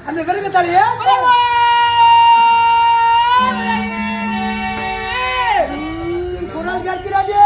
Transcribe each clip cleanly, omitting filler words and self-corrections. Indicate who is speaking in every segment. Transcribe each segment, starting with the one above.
Speaker 1: அந்த விறகுத்தாலேயே குரல் கேட்கிறாதே.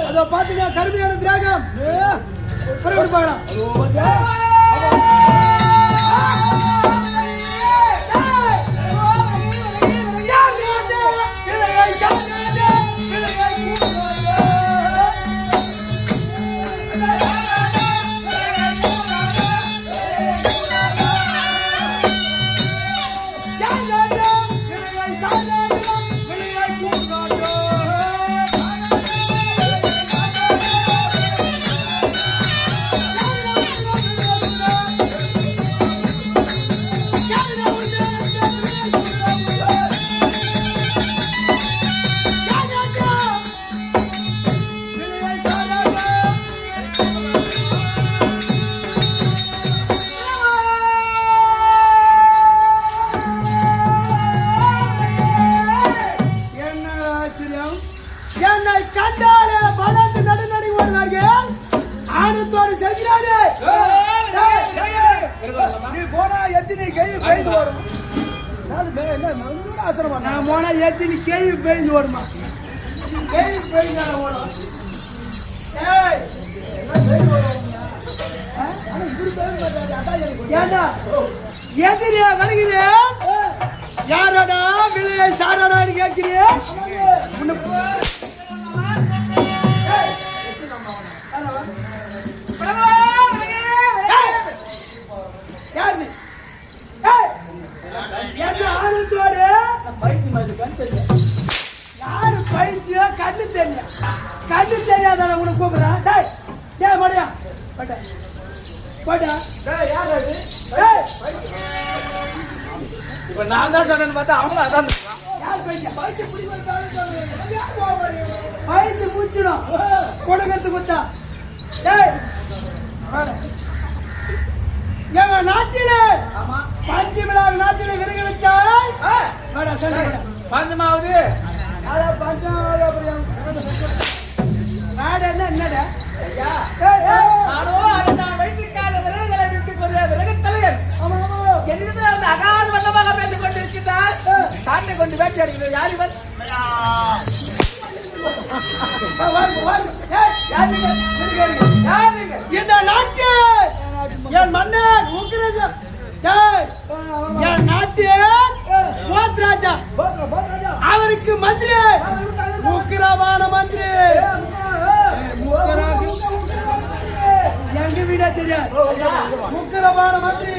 Speaker 1: அதோ பாத்துங்க கருமையான திராகம் புறப்பட்டு பார்க்கலாம். நான் போனா எத்தனை கேள்வி பெய்ந்து ஓடுமா கேள்வி பெய்ந்து ஓடும். ஏண்டா எதிரியா வருகிறேன் யாரடா விலையை சாராடான்னு கேட்கிறேன். யாரு பைத்தியோ கண்ணு தெரிய கண்ணு தெரியாத உனக்கு கூப்பிடுறான். டே மடியா போட்டா இப்ப நான் தான் சொன்னேன்னு பார்த்தா அவங்களும் அதான் பைத்து பூச்சிடும் கொடுக்கறது குத்தா. எங்க நாட்டிலே பஞ்சு விழா நாட்டிலே விறகு வச்சாய் பஞ்சமாவது பஞ்சமாவது நாடு என்ன என்னடா அகாத வல்லமாக பேசிக் கொண்டிருக்கிறார். சாட்டை கொண்டு வேட்டி அடிக்கிறது யாரு இந்த நாட்டு என் மன்னர் உக்ரஜா என் நாட்டில் ராஜா அவருக்கு மந்திரி உக்கிரமான மந்திரி எங்க வீட தெரியாது உக்கிரமான மந்திரி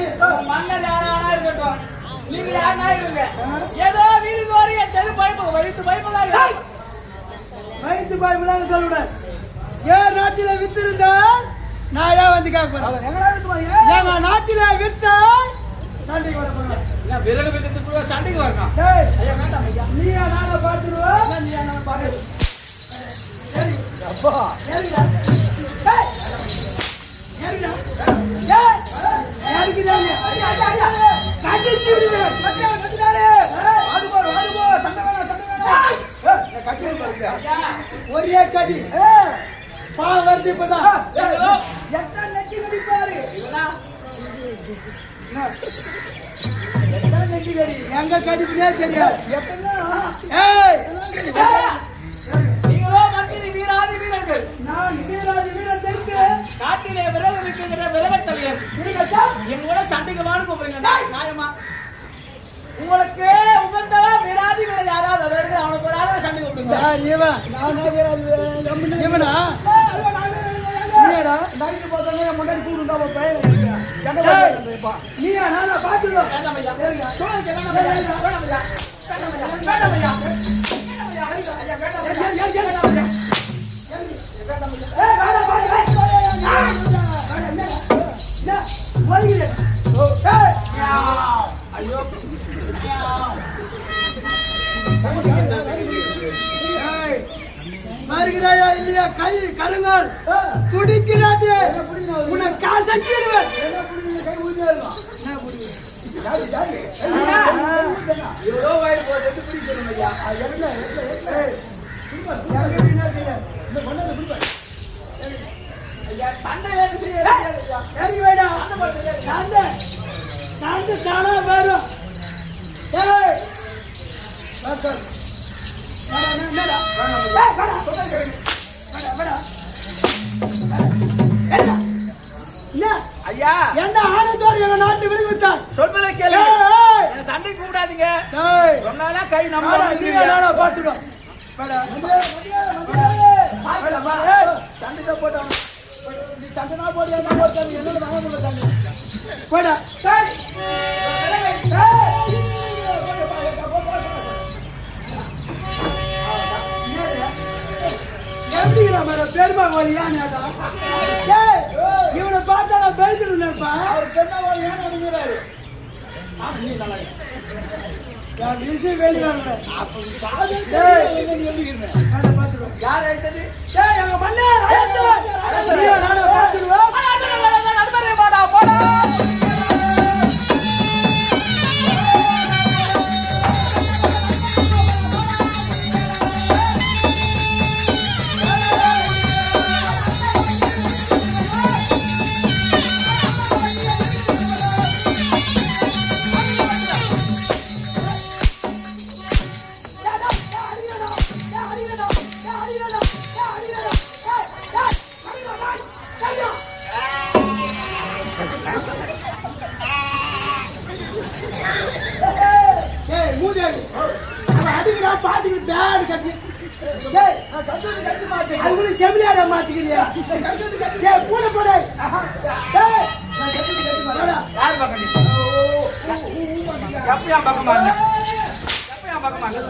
Speaker 1: மன்னர் யாரானா இருக்கட்டும் நீங்க யாரா இருங்க ஏதோ வீட்டுக்கு வரீங்க தெரு பைப்பு வயிற்று பைப்பலாக வயிற்று பைப்பலாக சொல்லுட ஏன் நாட்டில வித்திருந்தா நான் ஏன் வந்து கேட்க எங்க நாட்டில வித்த சண்டைக்கு வர போறேன் விறகு வித்து சண்டைக்கு வரணும். நீயா நாங்க பார்த்துருவோம் நீயா நாங்க பார்த்து சரி அப்பா ஏறிடா ஏறிடா ஏறிடாங்க கட்டிட்டு விடுங்க கட்டிடாரே அது போ சண்டை வேணாம் கட்டி ஒரே கடி பா வருது இப்பதான் எத்தனை நெட்டி நடிப்பாரு எங்க கடிப்பினே தெரியாது. நீங்களோ மந்திரி வீராதி வீரர்கள் நான் வீராதி வீரர் தெரிந்து காட்டிலே விறகு விற்கிற விறகத்தலையர் எங்களோட சண்டைக்கு வான்னு கூப்பிடுங்க நியாயமா உங்களுக்கு உகந்தவ வீராதி வீரர் யாராவது அதை எடுத்து அவனுக்கு ஒரு ஆளு சண்டை கூப்பிடுங்க. இவனா நைட்டு பார்த்தோன்னே முன்னாடி கூடுண்டா நீயா நானா பாத்துருவோம். வருகிறாயா இல்லையா கை கருங்கள் துடிக்கிறாது உன்னை காசக்கிடுவேன். இறங்கி வைடா. சண்டை சண்டை தானா வரும். ஏய்
Speaker 2: ஐயா
Speaker 1: என்ன ஆனந்தோடு எங்க நாட்டு விரும்பித்தான்
Speaker 2: சொல்வதை கேளு. சண்டை கூப்பிடாதீங்க. சொன்னாலே கை நம்ம
Speaker 1: பாத்துடும்.
Speaker 2: சண்டைக்கு போட்டோம்.
Speaker 1: சண்டை போட்டு என்னோட போடா பெருமா கோழியான்னு இவனை பார்த்தா நான் பயந்துட்டு நினைப்பா. பெருமா கோழியான்னு அணுகிறாரு. வெளி வர
Speaker 2: யார் அழைத்தது?
Speaker 1: எங்க மன்னர் பார்த்துருவோம். அதுக்குள்ள செவிலியாட மாட்டிக்கிறியா? பூனை போட
Speaker 2: எப்பயா பார்க்க மாட்டேன். எப்பயா பார்க்க மாட்டேன்.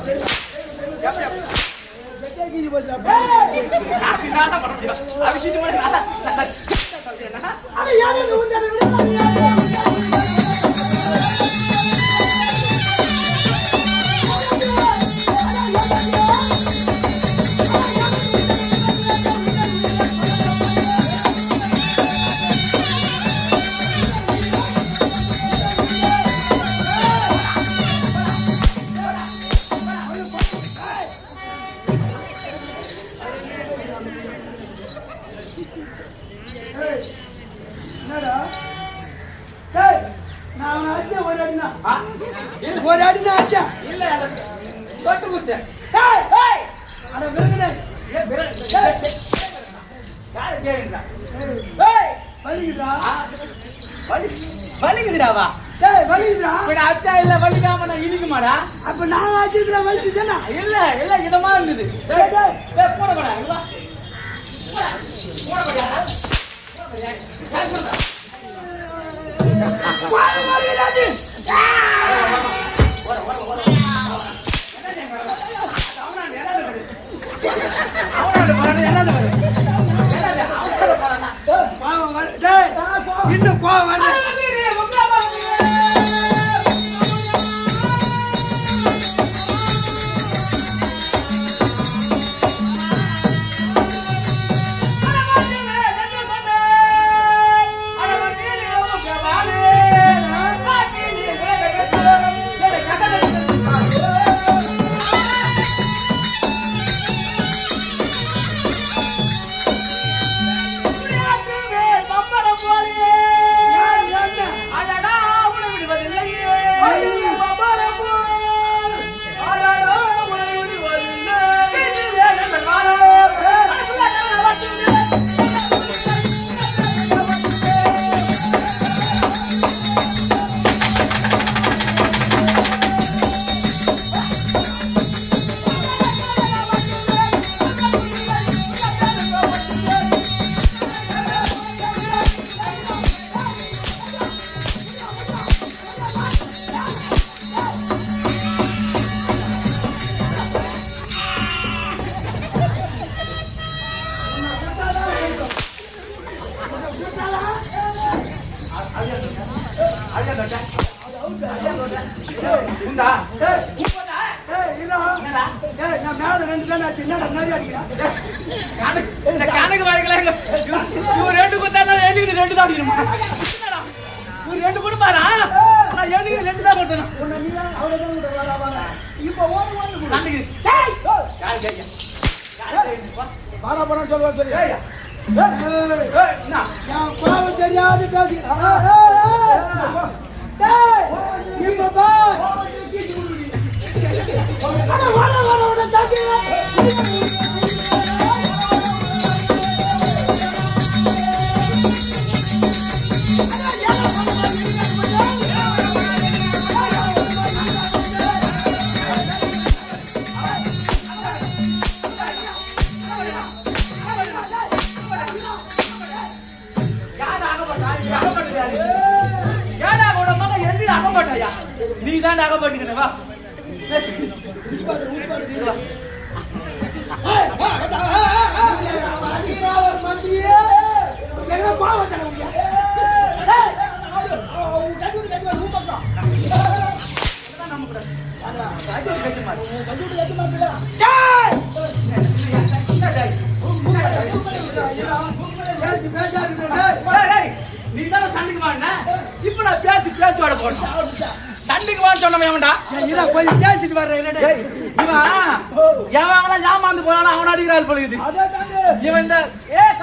Speaker 1: ஒரு அடி நான் அடிச்சா
Speaker 2: இல்ல தொட்டு குத்தேன். வலிக்குதுடாவா? அச்சா இல்ல வலிக்காம நான் இனிக்குமாடா?
Speaker 1: அப்ப நான் ஆச்சரியத்துல வலிச்சுதானா?
Speaker 2: இல்ல இல்ல இதமா இருந்தது. போட போடா
Speaker 1: இன்னும் கோவம் வரல.
Speaker 2: கணக்கு வாங்கிக்கலாம். ரெண்டு கொடுத்தா ரெண்டு தான் அடிக்கணுமா? ரெண்டு கொடுப்பாரா? ரெண்டு தான் கொடுத்தேன்.
Speaker 1: என் பாவம் தெரியாது பேசுகிறேன். இப்ப பார்.
Speaker 2: நீ தான் அகப்பட்டுக்கிட்ட வா நீ தான் சண்டைக்கு வாண்ணா இப்ப நான் பேச்சோட போட்டேன் சண்டைக்கு வான்னு சொன்னவன்டா
Speaker 1: கொஞ்சம் பேசிட்டு வர்றேன்.
Speaker 2: எவன் ஏமாந்து போனாலும் அவன் அடிக்கிறாள் பொழுது இவன் இந்த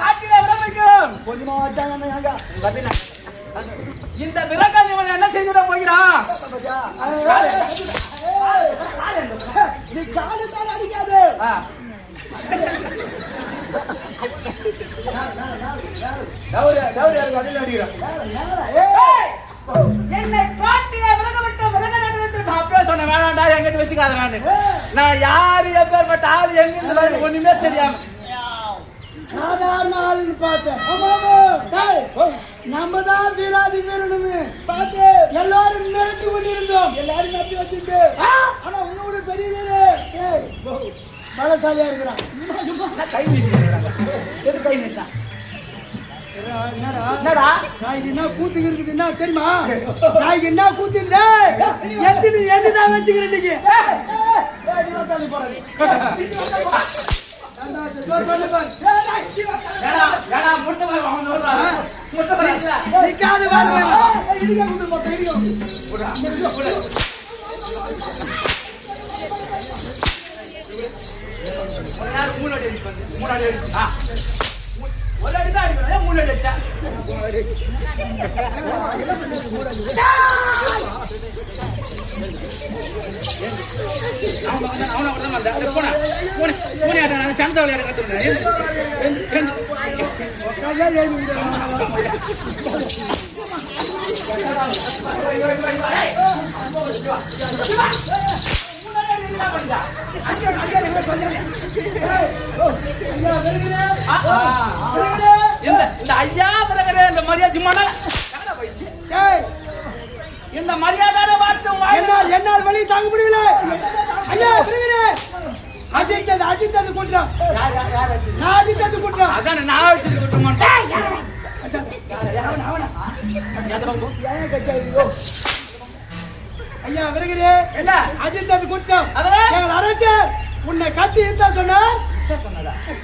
Speaker 2: காட்டில விரமிக்கும்
Speaker 1: கொஞ்சமா வச்சாங்க.
Speaker 2: இந்த விரகன் இவன் என்ன செய்துட போகிறான்?
Speaker 1: நீ காலத்தால் அடிக்காது.
Speaker 2: என்னை காட்டில விரக விட்டு விரக நடந்து நான் சொன்ன வேணாண்டா எங்கிட்ட வச்சுக்காத. நான் யாரு எப்பேற்பட்ட ஆளு எங்கிருந்து ஒண்ணுமே தெரியாம
Speaker 1: சாதாரண ஆளுன்னு பார்த்தேன். நம்ம தான் வீராதி வீரனுமே பார்த்து எல்லாரும் மிரட்டி கொண்டிருந்தோம். எல்லாரும் நட்டி வச்சுட்டு ஆனா உன்னோட பெரிய வீரர் பலசாலியா இருக்கிறான்.
Speaker 2: கை நீட்டு கை நீட்டான்
Speaker 1: என்னடா நாய்க்கு என்ன கூத்து இருக்குது என்ன தெரியுமா? நாய்க்கு என்ன கூத்து இல்ல என்னதான் வச்சுக்கிறேன் இன்னைக்கு.
Speaker 2: ஒரு அடி தான் அடிக்கணும். மூணு அடி அடிச்சா சந்த விளையாட கத்துறேன். இந்த ஐயா பிறகு இந்த மரியாதை இந்த மரியாதை வார்த்தை
Speaker 1: என்னால் வழி தாங்க முடியல. ஐயா அஜித்தது குற்றம். நான் அஜித்தது குற்றம்.
Speaker 2: அதான் நான் வச்சது குற்றம்.
Speaker 1: ஐயா வருகிறே
Speaker 2: என்ன
Speaker 1: அஜித்தது குற்றம்.
Speaker 2: எங்கள்
Speaker 1: அரசர் உன்னை கட்டி ஈர்த்தா சொன்னார்.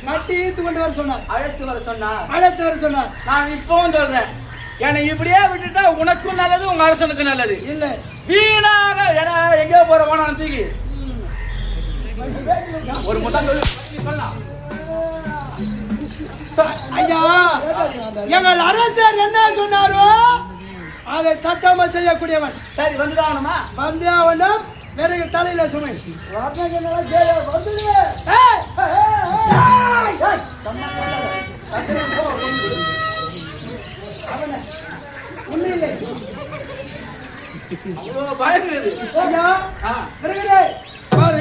Speaker 1: கட்டி ஈர்த்து கொண்டு வர சொன்னார். அழைத்து வர சொன்னார்.
Speaker 2: நான் இப்பவும் சொல்றேன், என்னை இப்படியே விட்டுட்டா உனக்கும் நல்லது உங்க அரசனுக்கு நல்லது
Speaker 1: இல்ல.
Speaker 2: வீணாக எங்கேயோ போற போனா தூக்கி ஒரு முதல்
Speaker 1: ஐயா எங்கள் அரசர் என்ன சொன்னாரோ அதை தட்டாம செய்யக்கூடியவன்.
Speaker 2: சரி வந்துதானுமா?
Speaker 1: வந்தே அவனும் பிறகு தலையில சுமை
Speaker 2: பயங்குது.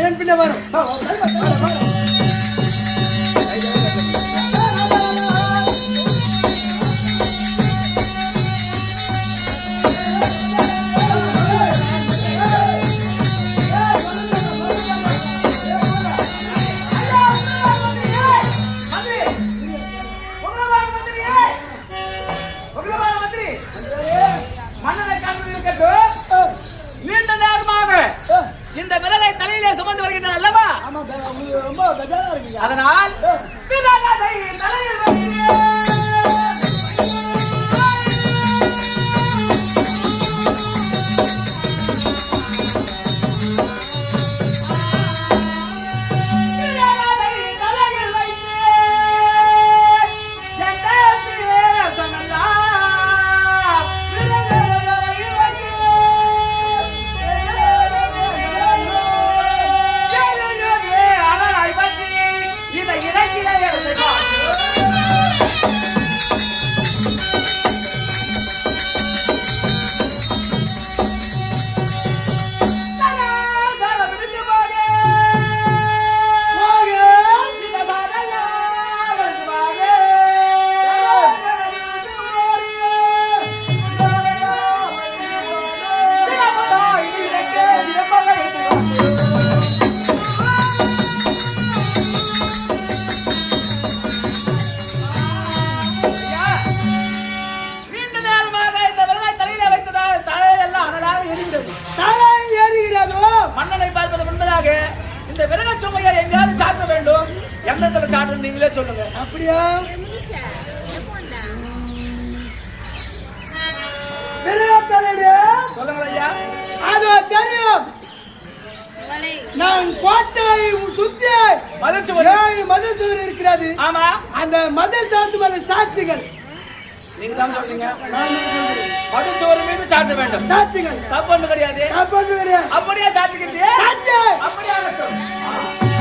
Speaker 1: என் பின்ன வரும்.
Speaker 2: நீண்ட நேரமாக இந்த விரலை தலையிலே சுமந்து வருகின்றன அல்லவா?
Speaker 1: ரொம்ப பெஜாரா இருக்கீங்க.
Speaker 2: அதனால் தலையில் வைத்து அடுத்ததாக இந்த விறகு சுமையை எங்கேயாவது சாட்ட வேண்டும். எந்த இடத்துல சாட்டணும் நீங்களே சொல்லுங்க.
Speaker 1: அப்படியா?
Speaker 2: சொல்லுங்க ஐயா.
Speaker 1: அது தெரியும். நான் கோட்டையை சுத்தி மதில் சுவர் இருக்கிறது.
Speaker 2: ஆமா,
Speaker 1: அந்த மதில் சாத்து சாட்சிகள்
Speaker 2: நீங்க தான் சொல்றீங்க. மதில் சுவர் மீது சாட்ட வேண்டும்.
Speaker 1: சாட்சிகள்
Speaker 2: தப்பு கிடையாது.
Speaker 1: அப்படியே
Speaker 2: அப்படியே சாட்டிக்கிட்டே
Speaker 1: சாட்சி
Speaker 2: அப்படியே ஆகட்டும்.